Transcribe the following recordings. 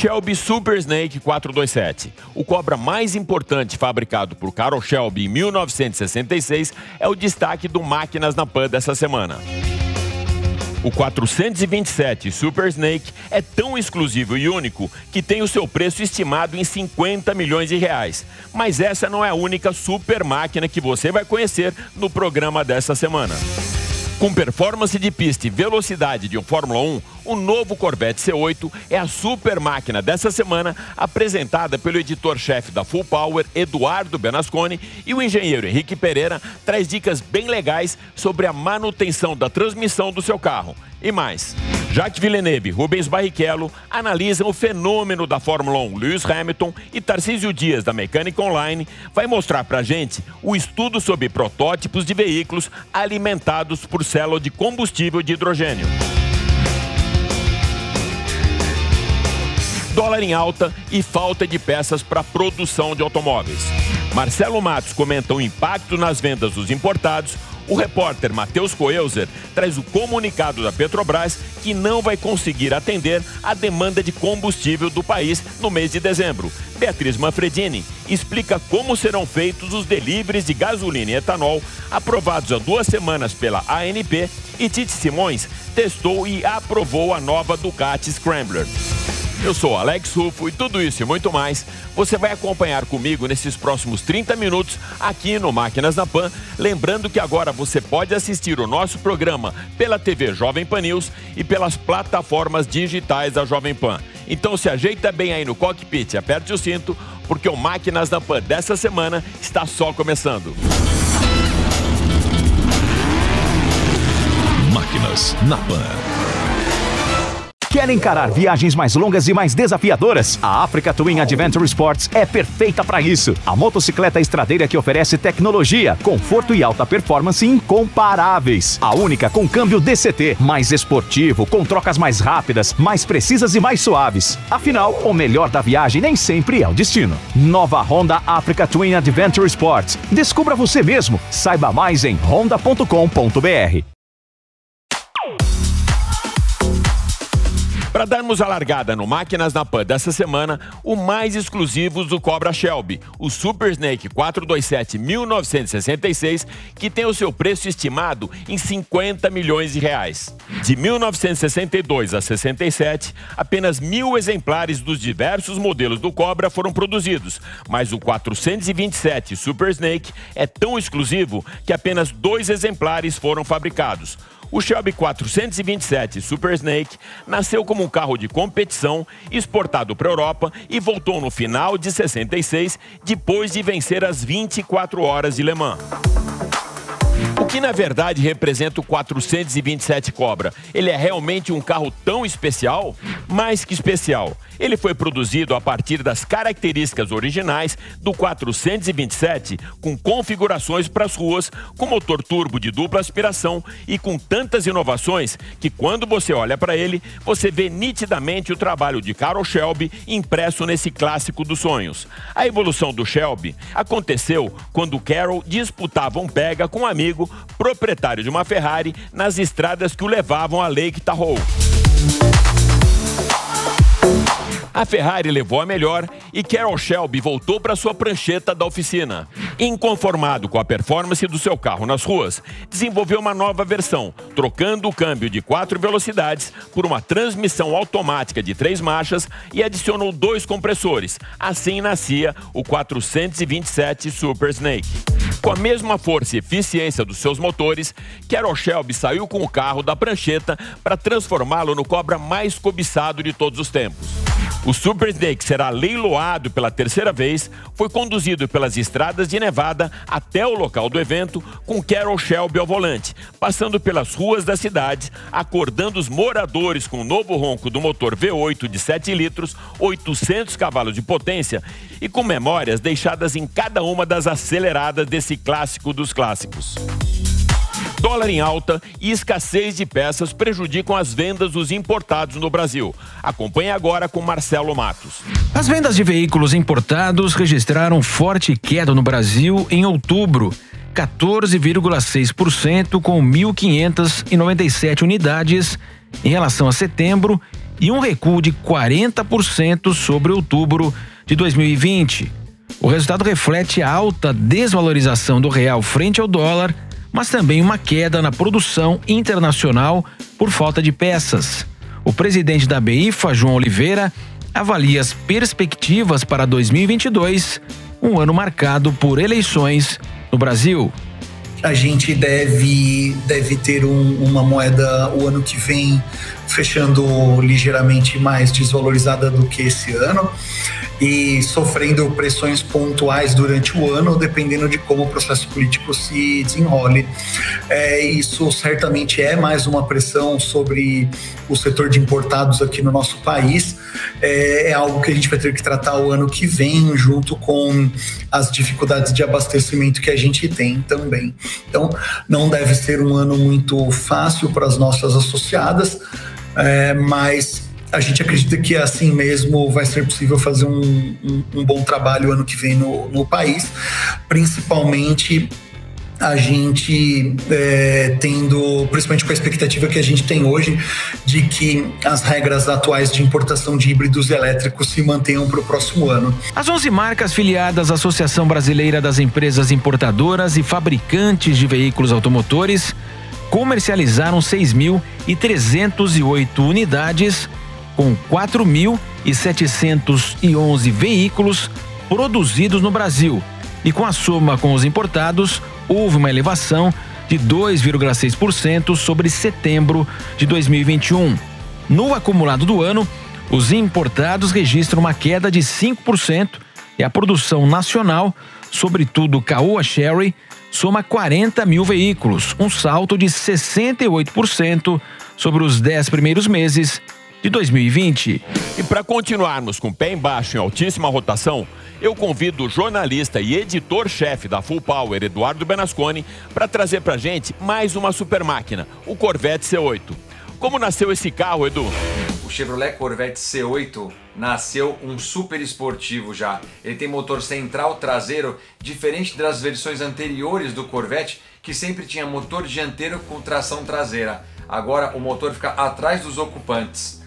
Shelby Super Snake 427. O Cobra mais importante fabricado por Carroll Shelby em 1966 é o destaque do Máquinas na Pan dessa semana. O 427 Super Snake é tão exclusivo e único que tem o seu preço estimado em 50 milhões de reais. Mas essa não é a única super máquina que você vai conhecer no programa dessa semana. Com performance de pista e velocidade de um Fórmula 1, o novo Corvette C8 é a super máquina dessa semana, apresentada pelo editor-chefe da Full Power, Eduardo Benasconi, e o engenheiro Henrique Pereira traz dicas bem legais sobre a manutenção da transmissão do seu carro. E mais, Jacques Villeneuve e Rubens Barrichello analisam o fenômeno da Fórmula 1, Lewis Hamilton, e Tarcísio Dias, da Mecânica Online, vai mostrar pra gente o estudo sobre protótipos de veículos alimentados por célula de combustível de hidrogênio. Dólar em alta e falta de peças para a produção de automóveis. Marcelo Matos comenta o impacto nas vendas dos importados. O repórter Matheus Coelzer traz o comunicado da Petrobras que não vai conseguir atender a demanda de combustível do país no mês de dezembro. Beatriz Manfredini explica como serão feitos os deliveries de gasolina e etanol aprovados há 2 semanas pela ANP, e Tite Simões testou e aprovou a nova Ducati Scrambler. Eu sou Alex Rufo e tudo isso e muito mais você vai acompanhar comigo nesses próximos 30 minutos aqui no Máquinas na Pan. Lembrando que agora você pode assistir o nosso programa pela TV Jovem Pan News e pelas plataformas digitais da Jovem Pan. Então se ajeita bem aí no cockpit e aperte o cinto, porque o Máquinas na Pan dessa semana está só começando. Máquinas na Pan. Quer encarar viagens mais longas e mais desafiadoras? A Africa Twin Adventure Sports é perfeita para isso. A motocicleta estradeira que oferece tecnologia, conforto e alta performance incomparáveis. A única com câmbio DCT, mais esportivo, com trocas mais rápidas, mais precisas e mais suaves. Afinal, o melhor da viagem nem sempre é o destino. Nova Honda Africa Twin Adventure Sports. Descubra você mesmo. Saiba mais em honda.com.br. Para darmos a largada no Máquinas na Pan dessa semana, o mais exclusivo do Cobra Shelby, o Super Snake 427 1966, que tem o seu preço estimado em 50 milhões de reais. De 1962 a 67, apenas 1.000 exemplares dos diversos modelos do Cobra foram produzidos, mas o 427 Super Snake é tão exclusivo que apenas 2 exemplares foram fabricados. O Shelby 427 Super Snake nasceu como um carro de competição, exportado para a Europa e voltou no final de 66, depois de vencer as 24 horas de Le Mans. O que na verdade representa o 427 Cobra? Ele é realmente um carro tão especial? Mais que especial. Ele foi produzido a partir das características originais do 427, com configurações para as ruas, com motor turbo de dupla aspiração e com tantas inovações que quando você olha para ele, você vê nitidamente o trabalho de Carroll Shelby impresso nesse clássico dos sonhos. A evolução do Shelby aconteceu quando Carroll disputava um pega com um amigo proprietário de uma Ferrari nas estradas que o levavam a Lake Tahoe. A Ferrari levou a melhor e Carroll Shelby voltou para sua prancheta da oficina. Inconformado com a performance do seu carro nas ruas, desenvolveu uma nova versão, trocando o câmbio de 4 velocidades por uma transmissão automática de 3 marchas e adicionou 2 compressores. Assim nascia o 427 Super Snake. Com a mesma força e eficiência dos seus motores, Carroll Shelby saiu com o carro da prancheta para transformá-lo no Cobra mais cobiçado de todos os tempos. O Super Snake será leiloado pela 3ª vez, foi conduzido pelas estradas de Nevada até o local do evento com Carroll Shelby ao volante, passando pelas ruas da cidade, acordando os moradores com o novo ronco do motor V8 de 7 litros, 800 cavalos de potência e com memórias deixadas em cada uma das aceleradas desse clássico dos clássicos. Dólar em alta e escassez de peças prejudicam as vendas dos importados no Brasil. Acompanhe agora com Marcelo Matos. As vendas de veículos importados registraram forte queda no Brasil em outubro, 14,6%, com 1.597 unidades em relação a setembro e um recuo de 40% sobre outubro de 2020. O resultado reflete a alta desvalorização do real frente ao dólar, mas também uma queda na produção internacional por falta de peças. O presidente da BIFA, João Oliveira, avalia as perspectivas para 2022, um ano marcado por eleições no Brasil. A gente deve ter uma moeda o ano que vem fechando ligeiramente mais desvalorizada do que esse ano e sofrendo pressões pontuais durante o ano, dependendo de como o processo político se desenrole. Isso certamente é mais uma pressão sobre o setor de importados aqui no nosso país. É algo que a gente vai ter que tratar o ano que vem, junto com as dificuldades de abastecimento que a gente tem também. Então, não deve ser um ano muito fácil para as nossas associadas, mas a gente acredita que assim mesmo vai ser possível fazer um bom trabalho ano que vem no país, principalmente a gente principalmente com a expectativa que a gente tem hoje de que as regras atuais de importação de híbridos elétricos se mantenham para o próximo ano. As 11 marcas filiadas à Associação Brasileira das Empresas Importadoras e Fabricantes de Veículos Automotores comercializaram 6.308 unidades, com 4.711 veículos produzidos no Brasil. E com a soma com os importados, houve uma elevação de 2,6% sobre setembro de 2021. No acumulado do ano, os importados registram uma queda de 5% e a produção nacional, sobretudo Caoa Chery, soma 40 mil veículos, um salto de 68% sobre os 10 primeiros meses de 2020. E para continuarmos com o pé embaixo em altíssima rotação, eu convido o jornalista e editor-chefe da Full Power, Eduardo Benasconi, para trazer para a gente mais uma super máquina, o Corvette C8. Como nasceu esse carro, Edu? O Chevrolet Corvette C8 nasceu um super esportivo já. Ele tem motor central traseiro, diferente das versões anteriores do Corvette, que sempre tinha motor dianteiro com tração traseira. Agora o motor fica atrás dos ocupantes.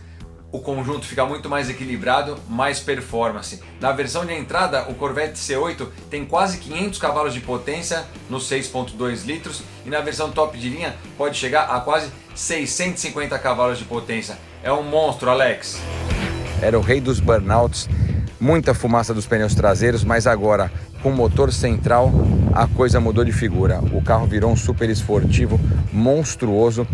O conjunto fica muito mais equilibrado, mais performance. Na versão de entrada, o Corvette C8 tem quase 500 cavalos de potência nos 6,2 litros e na versão top de linha pode chegar a quase 650 cavalos de potência. É um monstro, Alex. Era o rei dos burnouts, muita fumaça dos pneus traseiros, mas agora com motor central a coisa mudou de figura. O carro virou um super esportivo monstruoso,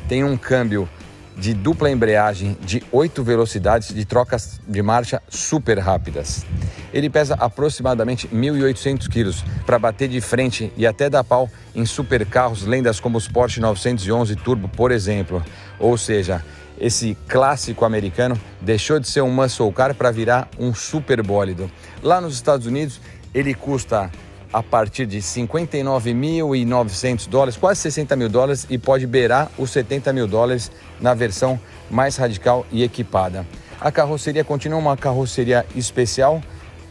tem um câmbio de dupla embreagem de 8 velocidades de trocas de marcha super rápidas. Ele pesa aproximadamente 1.800 quilos para bater de frente e até dar pau em super carros, lendas como os Porsche 911 Turbo, por exemplo. Ou seja, esse clássico americano deixou de ser um muscle car para virar um super bólido. Lá nos Estados Unidos, ele custa a partir de $59.900, quase $60 mil, e pode beirar os $70 mil na versão mais radical e equipada. A carroceria continua uma carroceria especial,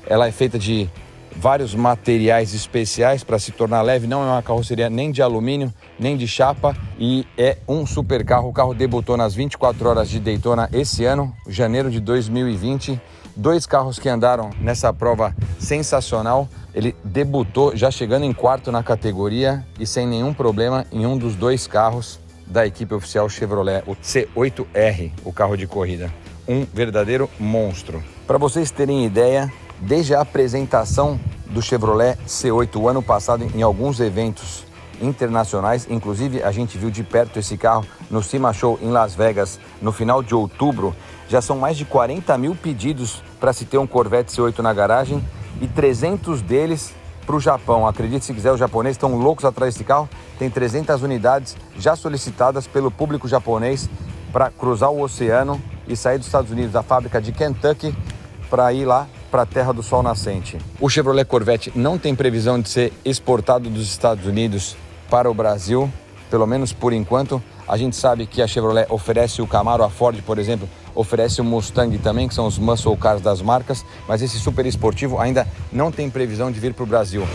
ela é feita de vários materiais especiais para se tornar leve, não é uma carroceria nem de alumínio, nem de chapa, e é um super carro. O carro debutou nas 24 horas de Daytona esse ano, janeiro de 2020, 2 carros que andaram nessa prova sensacional. Ele debutou já chegando em quarto na categoria e sem nenhum problema em um dos 2 carros da equipe oficial Chevrolet, o C8R, o carro de corrida. Um verdadeiro monstro. Para vocês terem ideia, desde a apresentação do Chevrolet C8 o ano passado em alguns eventos internacionais, inclusive a gente viu de perto esse carro no SEMA Show em Las Vegas no final de outubro, já são mais de 40 mil pedidos para se ter um Corvette C8 na garagem e 300 deles para o Japão. Acredite se quiser, os japoneses estão loucos atrás desse carro. Tem 300 unidades já solicitadas pelo público japonês para cruzar o oceano e sair dos Estados Unidos, da fábrica de Kentucky, para ir lá para a Terra do Sol Nascente. O Chevrolet Corvette não tem previsão de ser exportado dos Estados Unidos para o Brasil, pelo menos por enquanto. A gente sabe que a Chevrolet oferece o Camaro, a Ford, por exemplo, oferece o Mustang também, que são os muscle cars das marcas, mas esse super esportivo ainda não tem previsão de vir para o Brasil.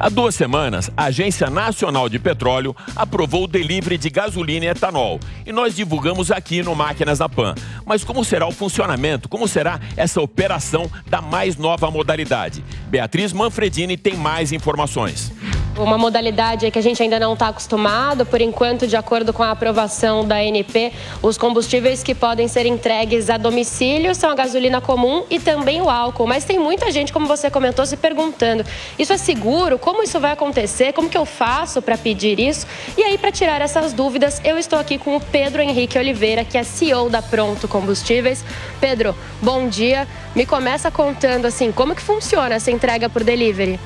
Há 2 semanas, a Agência Nacional de Petróleo aprovou o delivery de gasolina e etanol. E nós divulgamos aqui no Máquinas na Pan. Mas como será o funcionamento? Como será essa operação da mais nova modalidade? Beatriz Manfredini tem mais informações. Uma modalidade que a gente ainda não está acostumado, por enquanto, de acordo com a aprovação da ANP, os combustíveis que podem ser entregues a domicílio são a gasolina comum e também o álcool. Mas tem muita gente, como você comentou, se perguntando, isso é seguro? Como isso vai acontecer? Como que eu faço para pedir isso? E aí, para tirar essas dúvidas, eu estou aqui com o Pedro Henrique Oliveira, que é CEO da Pronto Combustíveis. Pedro, bom dia. Me começa contando, assim, como que funciona essa entrega por delivery?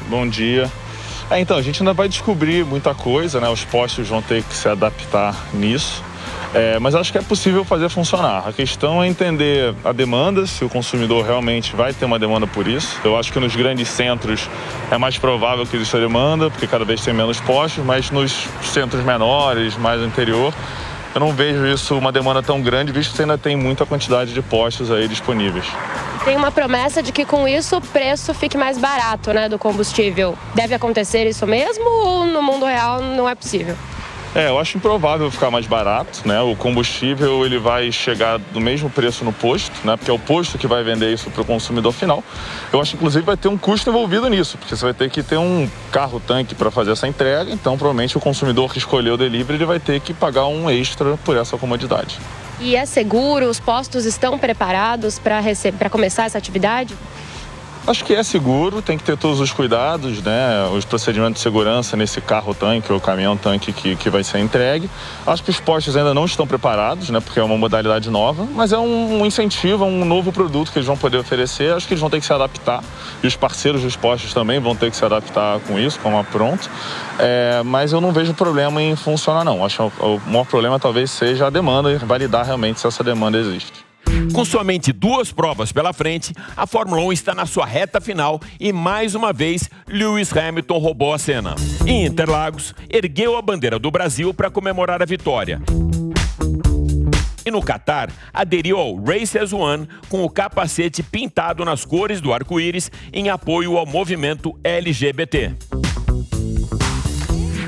Bom dia. Então, a gente ainda vai descobrir muita coisa, né? Os postos vão ter que se adaptar nisso, mas acho que é possível fazer funcionar. A questão é entender a demanda, se o consumidor realmente vai ter uma demanda por isso. Eu acho que nos grandes centros é mais provável que exista demanda, porque cada vez tem menos postos, mas nos centros menores, mais no interior, eu não vejo isso uma demanda tão grande, visto que ainda tem muita quantidade de postos aí disponíveis. Tem uma promessa de que com isso o preço fique mais barato, né, do combustível. Deve acontecer isso mesmo ou no mundo real não é possível? Eu acho improvável ficar mais barato, né? O combustível ele vai chegar do mesmo preço no posto, né? Porque é o posto que vai vender isso para o consumidor final. Eu acho que inclusive vai ter um custo envolvido nisso, porque você vai ter que ter um carro-tanque para fazer essa entrega, então provavelmente o consumidor que escolheu o delivery ele vai ter que pagar um extra por essa comodidade. E é seguro? Os postos estão preparados para começar essa atividade? Acho que é seguro, tem que ter todos os cuidados, né? Os procedimentos de segurança nesse carro-tanque ou caminhão-tanque que vai ser entregue. Acho que os postos ainda não estão preparados, né? Porque é uma modalidade nova, mas é um incentivo, um novo produto que eles vão poder oferecer. Acho que eles vão ter que se adaptar e os parceiros dos postos também vão ter que se adaptar com isso, como a Pronto. Mas eu não vejo problema em funcionar, não. Acho que o maior problema talvez seja a demanda e validar realmente se essa demanda existe. Com somente 2 provas pela frente, a Fórmula 1 está na sua reta final e, mais uma vez, Lewis Hamilton roubou a cena. Em Interlagos, ergueu a bandeira do Brasil para comemorar a vitória. E no Catar, aderiu ao Race as One com o capacete pintado nas cores do arco-íris em apoio ao movimento LGBT.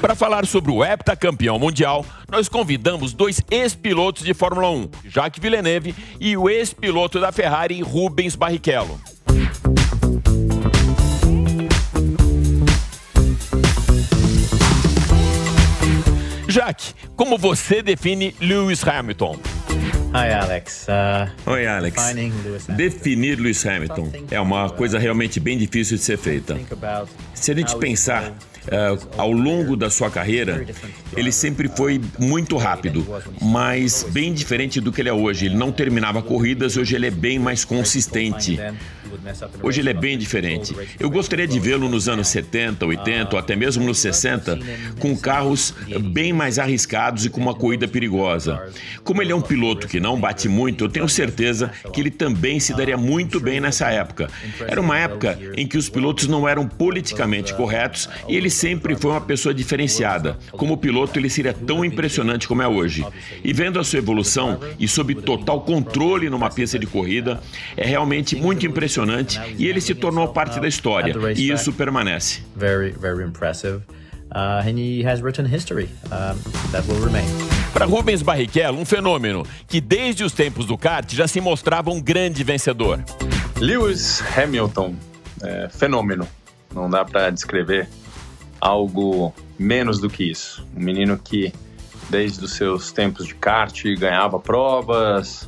Para falar sobre o heptacampeão mundial, nós convidamos 2 ex-pilotos de Fórmula 1, Jacques Villeneuve, e o ex-piloto da Ferrari, Rubens Barrichello. Jacques, como você define Lewis Hamilton? Hi, Alex. Oi, Alex. Definir Lewis Hamilton é uma coisa realmente bem difícil de ser feita. Se a gente pensar ao longo da sua carreira, ele sempre foi muito rápido, mas bem diferente do que ele é hoje. Ele não terminava corridas, hoje ele é bem mais consistente. Hoje ele é bem diferente. Eu gostaria de vê-lo nos anos 70, 80 ou até mesmo nos 60, com carros bem mais arriscados e com uma corrida perigosa. Como ele é um piloto que não bate muito, eu tenho certeza que ele também se daria muito bem nessa época. Era uma época em que os pilotos não eram politicamente corretos e ele sempre foi uma pessoa diferenciada. Como piloto, ele seria tão impressionante como é hoje. E vendo a sua evolução e sob total controle numa pista de corrida, é realmente muito impressionante e ele se tornou parte da história e isso permanece. Very impressive. And he has written history that will remain. Para Rubens Barrichello, um fenômeno que desde os tempos do kart já se mostrava um grande vencedor. Lewis Hamilton, fenômeno. Não dá para descrever algo menos do que isso. Um menino que desde os seus tempos de kart ganhava provas,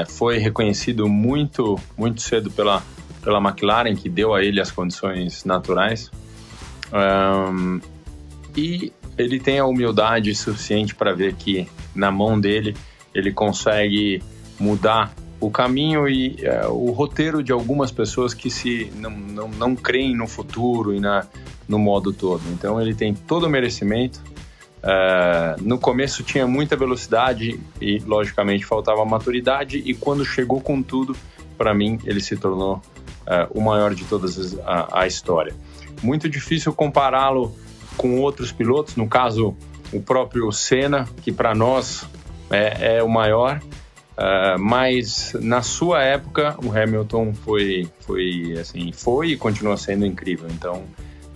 foi reconhecido muito cedo pela McLaren, que deu a ele as condições naturais. E ele tem a humildade suficiente para ver que na mão dele ele consegue mudar o caminho e o roteiro de algumas pessoas que não creem no futuro e no modo todo. Então ele tem todo o merecimento. No começo tinha muita velocidade e logicamente faltava maturidade, e quando chegou com tudo, para mim ele se tornou o maior de todas a história. Muito difícil compará-lo com outros pilotos, no caso o próprio Senna, que para nós é o maior, Mas na sua época o Hamilton foi e continua sendo incrível. Então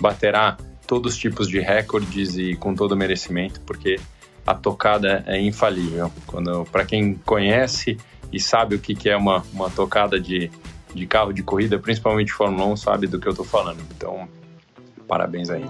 baterá todos os tipos de recordes e com todo o merecimento, porque a tocada é infalível. Para quem conhece e sabe o que é uma tocada de carro de corrida, principalmente Fórmula 1, sabe do que eu estou falando. Então, parabéns aí.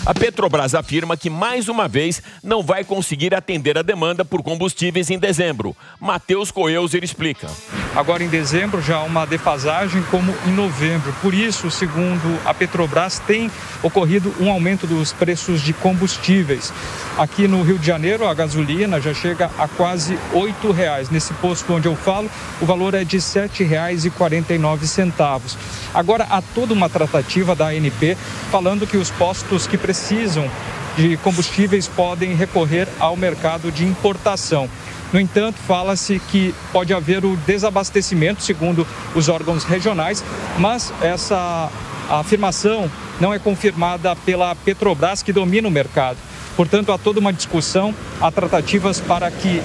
A Petrobras afirma que, mais uma vez, não vai conseguir atender a demanda por combustíveis em dezembro. Matheus Coelzer explica. Agora, em dezembro, já há uma defasagem como em novembro. Por isso, segundo a Petrobras, tem ocorrido um aumento dos preços de combustíveis. Aqui no Rio de Janeiro, a gasolina já chega a quase R$ 8,00. Nesse posto onde eu falo, o valor é de R$ 7,49. Agora, há toda uma tratativa da ANP falando que os postos que precisam de combustíveis podem recorrer ao mercado de importação. No entanto, fala-se que pode haver o desabastecimento, segundo os órgãos regionais, mas essa afirmação não é confirmada pela Petrobras, que domina o mercado. Portanto, há toda uma discussão, há tratativas para que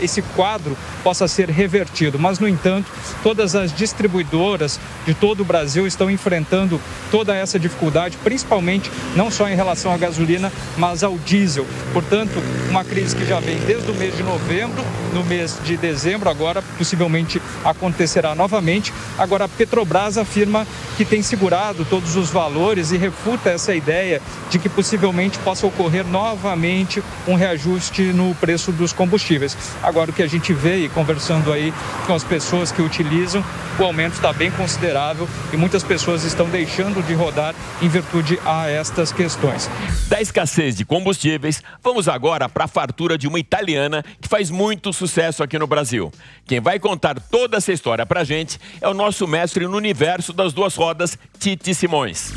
esse quadro possa ser revertido. Mas, no entanto, todas as distribuidoras de todo o Brasil estão enfrentando toda essa dificuldade, principalmente não só em relação à gasolina, mas ao diesel. Portanto, uma crise que já vem desde o mês de novembro, no mês de dezembro, agora possivelmente acontecerá novamente. Agora, a Petrobras afirma que tem segurado todos os valores e refuta essa ideia de que possivelmente possa ocorrer novamente um reajuste no preço dos combustíveis. Agora, o que a gente vê, e conversando aí com as pessoas que utilizam, o aumento está bem considerável e muitas pessoas estão deixando de rodar em virtude a estas questões. Da escassez de combustíveis, vamos agora para a fartura de uma italiana que faz muito sucesso aqui no Brasil. Quem vai contar toda essa história pra gente é o nosso mestre no universo das duas rodas, Tite Simões.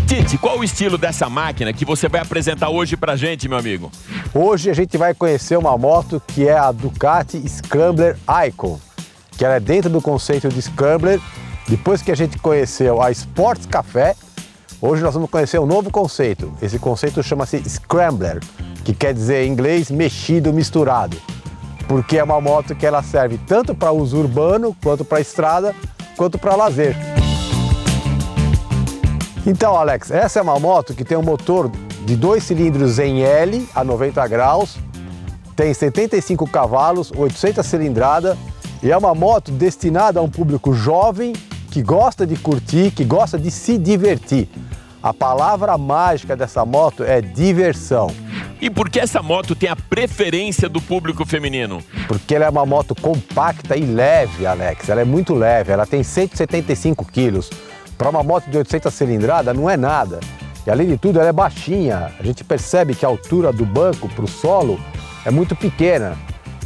Tite, qual o estilo dessa máquina que você vai apresentar hoje pra gente, meu amigo? Hoje a gente vai conhecer uma moto que é a Ducati Scrambler Icon, que ela é dentro do conceito de Scrambler. Depois que a gente conheceu a Sports Café, hoje nós vamos conhecer um novo conceito. Esse conceito chama-se Scrambler, que quer dizer em inglês mexido, misturado. Porque é uma moto que ela serve tanto para uso urbano, quanto para estrada, quanto para lazer. Então, Alex, essa é uma moto que tem um motor de 2 cilindros em L a 90 graus, tem 75 cavalos, 800 cilindrada e é uma moto destinada a um público jovem que gosta de curtir, que gosta de se divertir. A palavra mágica dessa moto é diversão. E por que essa moto tem a preferência do público feminino? Porque ela é uma moto compacta e leve, Alex. Ela é muito leve, ela tem 175 quilos. Para uma moto de 800 cilindrada não é nada. E além de tudo, ela é baixinha. A gente percebe que a altura do banco para o solo é muito pequena.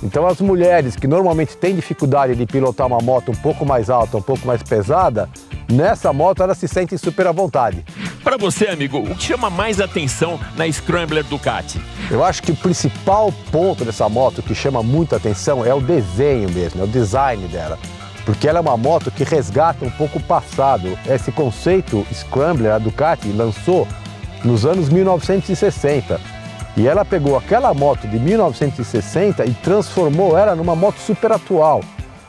Então as mulheres que normalmente têm dificuldade de pilotar uma moto um pouco mais alta, um pouco mais pesada, nessa moto elas se sentem super à vontade. Para você, amigo, o que chama mais atenção na Scrambler Ducati? Eu acho que o principal ponto dessa moto que chama muita atenção é o desenho mesmo, é o design dela. Porque ela é uma moto que resgata um pouco o passado. Esse conceito Scrambler, a Ducati lançou nos anos 1960. E ela pegou aquela moto de 1960 e transformou ela numa moto super atual.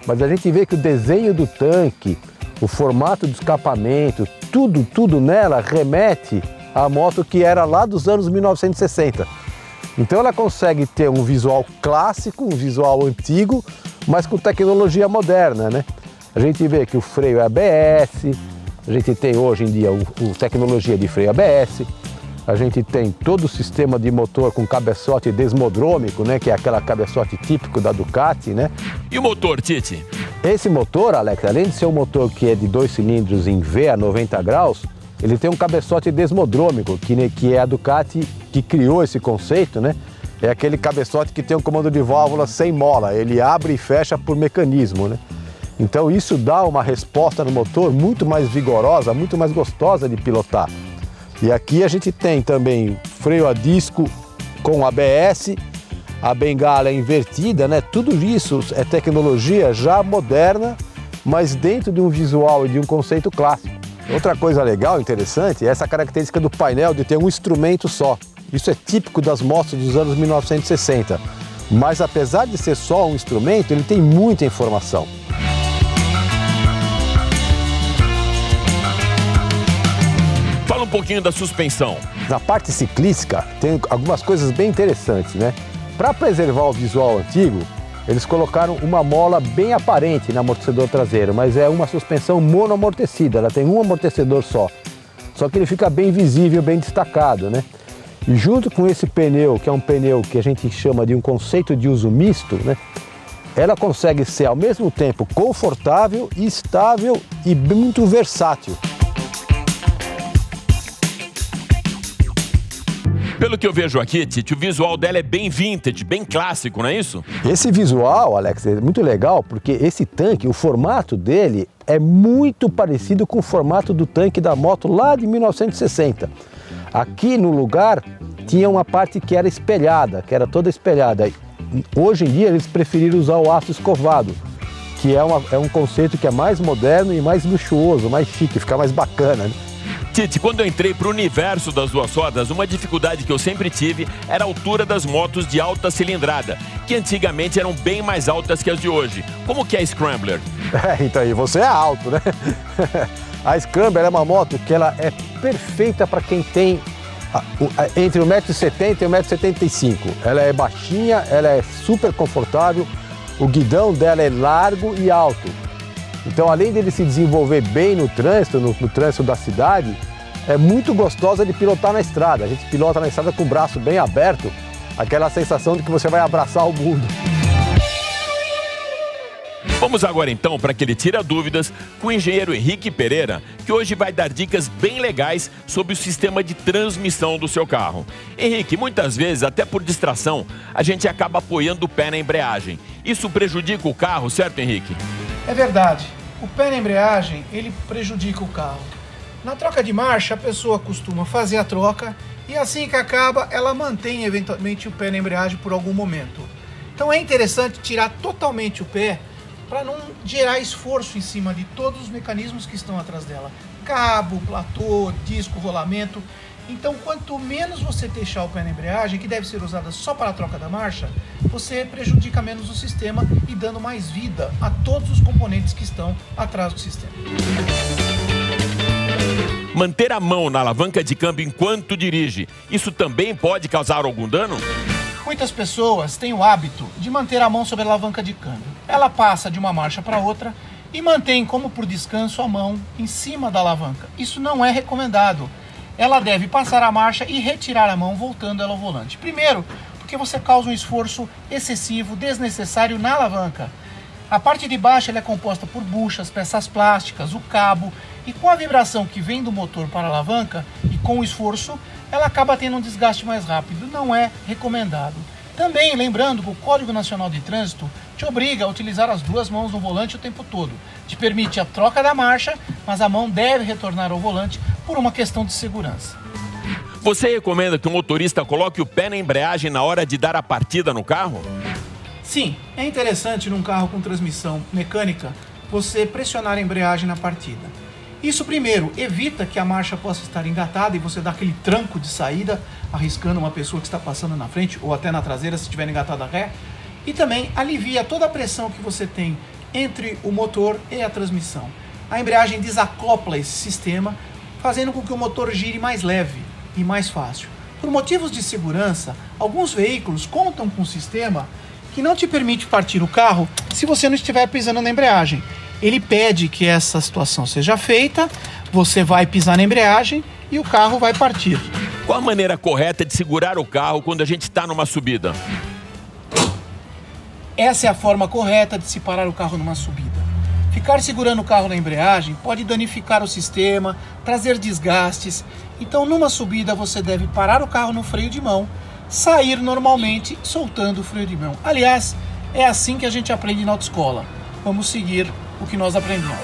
Mas a gente vê que o desenho do tanque, o formato do escapamento, tudo nela remete à moto que era lá dos anos 1960. Então ela consegue ter um visual clássico, um visual antigo, mas com tecnologia moderna, né? A gente vê que o freio é ABS, a gente tem hoje em dia tecnologia de freio ABS, a gente tem todo o sistema de motor com cabeçote desmodrômico, né? Que é aquela cabeçote típico da Ducati, né? E o motor, Tite? Esse motor, Alex, além de ser um motor que é de 2 cilindros em V a 90 graus, ele tem um cabeçote desmodrômico, que é a Ducati que criou esse conceito, né? É aquele cabeçote que tem um comando de válvula sem mola, ele abre e fecha por mecanismo, né? Então isso dá uma resposta no motor muito mais vigorosa, muito mais gostosa de pilotar. E aqui a gente tem também freio a disco com ABS, a bengala invertida, né? Tudo isso é tecnologia já moderna, mas dentro de um visual e de um conceito clássico. Outra coisa legal, interessante, é essa característica do painel de ter um instrumento só. Isso é típico das motos dos anos 1960. Mas apesar de ser só um instrumento, ele tem muita informação. Fala um pouquinho da suspensão. Na parte ciclística tem algumas coisas bem interessantes, né? Para preservar o visual antigo, eles colocaram uma mola bem aparente no amortecedor traseiro, mas é uma suspensão monoamortecida, ela tem um amortecedor só. Só que ele fica bem visível, bem destacado, né? E junto com esse pneu, que é um pneu que a gente chama de um conceito de uso misto, né? Ela consegue ser ao mesmo tempo confortável, estável e muito versátil. Pelo que eu vejo aqui, Tite, o visual dela é bem vintage, bem clássico, não é isso? Esse visual, Alex, é muito legal porque esse tanque, o formato dele é muito parecido com o formato do tanque da moto lá de 1960. Aqui no lugar tinha uma parte que era espelhada, que era toda espelhada. Hoje em dia eles preferiram usar o aço escovado, que é um conceito que é mais moderno e mais luxuoso, mais chique, fica mais bacana, né? Tite, quando eu entrei para o universo das duas rodas, uma dificuldade que eu sempre tive era a altura das motos de alta cilindrada, que antigamente eram bem mais altas que as de hoje. Como que é a Scrambler? Então aí você é alto, né? A Scrambler é uma moto que ela é perfeita para quem tem entre 1,70 m e 1,75 m. Ela é baixinha, ela é super confortável, o guidão dela é largo e alto. Então, além dele se desenvolver bem no trânsito, no trânsito da cidade, é muito gostosa de pilotar na estrada. A gente pilota na estrada com o braço bem aberto, aquela sensação de que você vai abraçar o mundo. Vamos agora então para aquele Tira Dúvidas com o engenheiro Henrique Pereira, que hoje vai dar dicas bem legais sobre o sistema de transmissão do seu carro. Henrique, muitas vezes, até por distração, a gente acaba apoiando o pé na embreagem. Isso prejudica o carro, certo, Henrique? É verdade. O pé na embreagem, ele prejudica o carro. Na troca de marcha, a pessoa costuma fazer a troca e assim que acaba, ela mantém eventualmente o pé na embreagem por algum momento. Então é interessante tirar totalmente o pé para não gerar esforço em cima de todos os mecanismos que estão atrás dela. Cabo, platô, disco, rolamento. Então, quanto menos você deixar o pé na embreagem, que deve ser usada só para a troca da marcha, você prejudica menos o sistema e dando mais vida a todos os componentes que estão atrás do sistema. Manter a mão na alavanca de câmbio enquanto dirige, isso também pode causar algum dano? Muitas pessoas têm o hábito de manter a mão sobre a alavanca de câmbio. Ela passa de uma marcha para outra e mantém, como por descanso, a mão em cima da alavanca. Isso não é recomendado. Ela deve passar a marcha e retirar a mão, voltando ela ao volante. Primeiro, porque você causa um esforço excessivo, desnecessário na alavanca. A parte de baixo ela é composta por buchas, peças plásticas, o cabo, e com a vibração que vem do motor para a alavanca e com o esforço, ela acaba tendo um desgaste mais rápido. Não é recomendado. Também lembrando que o Código Nacional de Trânsito te obriga a utilizar as duas mãos no volante o tempo todo. Te permite a troca da marcha, mas a mão deve retornar ao volante por uma questão de segurança. Você recomenda que o motorista coloque o pé na embreagem na hora de dar a partida no carro? Sim, é interessante num carro com transmissão mecânica você pressionar a embreagem na partida. Isso, primeiro, evita que a marcha possa estar engatada e você dá aquele tranco de saída, arriscando uma pessoa que está passando na frente ou até na traseira se estiver engatada a ré. E também alivia toda a pressão que você tem entre o motor e a transmissão. A embreagem desacopla esse sistema, fazendo com que o motor gire mais leve e mais fácil. Por motivos de segurança, alguns veículos contam com um sistema que não te permite partir o carro se você não estiver pisando na embreagem. Ele pede que essa situação seja feita, você vai pisar na embreagem e o carro vai partir. Qual a maneira correta de segurar o carro quando a gente está numa subida? Essa é a forma correta de se parar o carro numa subida. Ficar segurando o carro na embreagem pode danificar o sistema, trazer desgastes. Então, numa subida, você deve parar o carro no freio de mão, sair normalmente soltando o freio de mão. Aliás, é assim que a gente aprende na autoescola. Vamos seguir o que nós aprendemos.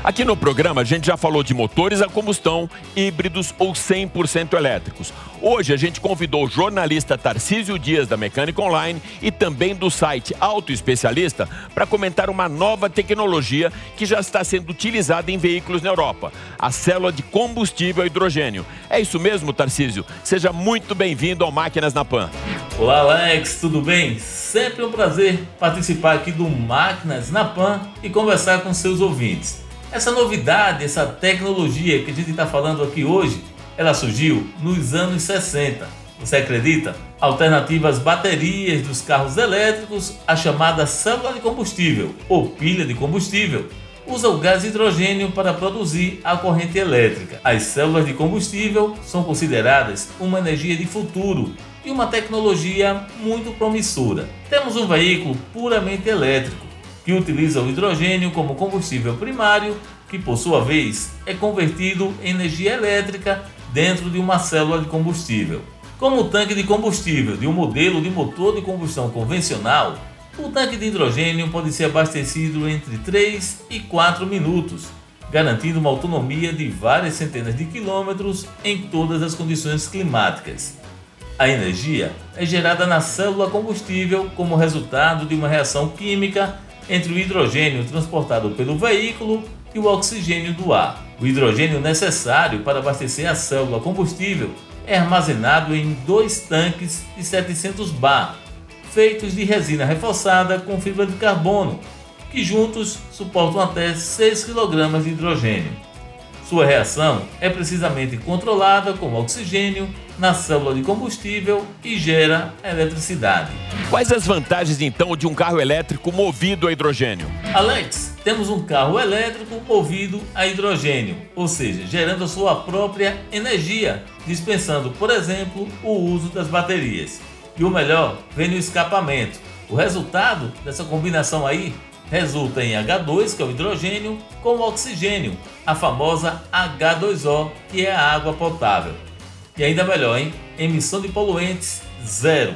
Aqui no programa a gente já falou de motores a combustão, híbridos ou 100% elétricos. Hoje a gente convidou o jornalista Tarcísio Dias da Mecânica Online e também do site Auto Especialista para comentar uma nova tecnologia que já está sendo utilizada em veículos na Europa, a célula de combustível a hidrogênio. É isso mesmo, Tarcísio? Seja muito bem-vindo ao Máquinas na Pan. Olá, Alex, tudo bem? Sempre um prazer participar aqui do Máquinas na Pan e conversar com seus ouvintes. Essa novidade, essa tecnologia que a gente está falando aqui hoje, ela surgiu nos anos 60. Você acredita? Alternativa às baterias dos carros elétricos, a chamada célula de combustível ou pilha de combustível, usa o gás hidrogênio para produzir a corrente elétrica. As células de combustível são consideradas uma energia de futuro e uma tecnologia muito promissora. Temos um veículo puramente elétrico, que utiliza o hidrogênio como combustível primário, que por sua vez é convertido em energia elétrica dentro de uma célula de combustível. Como o tanque de combustível de um modelo de motor de combustão convencional, o tanque de hidrogênio pode ser abastecido entre 3 e 4 minutos, garantindo uma autonomia de várias centenas de quilômetros em todas as condições climáticas. A energia é gerada na célula combustível como resultado de uma reação química entre o hidrogênio transportado pelo veículo e o oxigênio do ar. O hidrogênio necessário para abastecer a célula combustível é armazenado em 2 tanques de 700 bar, feitos de resina reforçada com fibra de carbono, que juntos suportam até 6 kg de hidrogênio. Sua reação é precisamente controlada com oxigênio na célula de combustível e gera eletricidade. Quais as vantagens então de um carro elétrico movido a hidrogênio? Alex, temos um carro elétrico movido a hidrogênio, ou seja, gerando a sua própria energia, dispensando, por exemplo, o uso das baterias. E o melhor vem no escapamento. O resultado dessa combinação aí resulta em H2, que é o hidrogênio, com o oxigênio, a famosa H2O, que é a água potável. E ainda melhor, hein? Emissão de poluentes zero.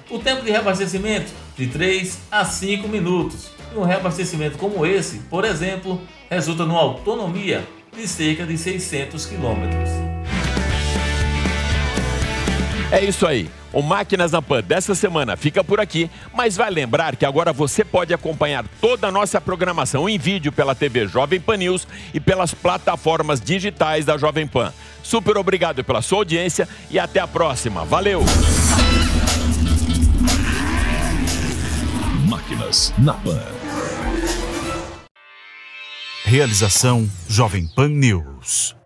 O tempo de reabastecimento de 3 a 5 minutos. E um reabastecimento como esse, por exemplo, resulta numa autonomia de cerca de 600 quilômetros. É isso aí. O Máquinas na Pan dessa semana fica por aqui, mas vai lembrar que agora você pode acompanhar toda a nossa programação em vídeo pela TV Jovem Pan News e pelas plataformas digitais da Jovem Pan. Super obrigado pela sua audiência e até a próxima. Valeu! Máquinas na Pan. Realização Jovem Pan News.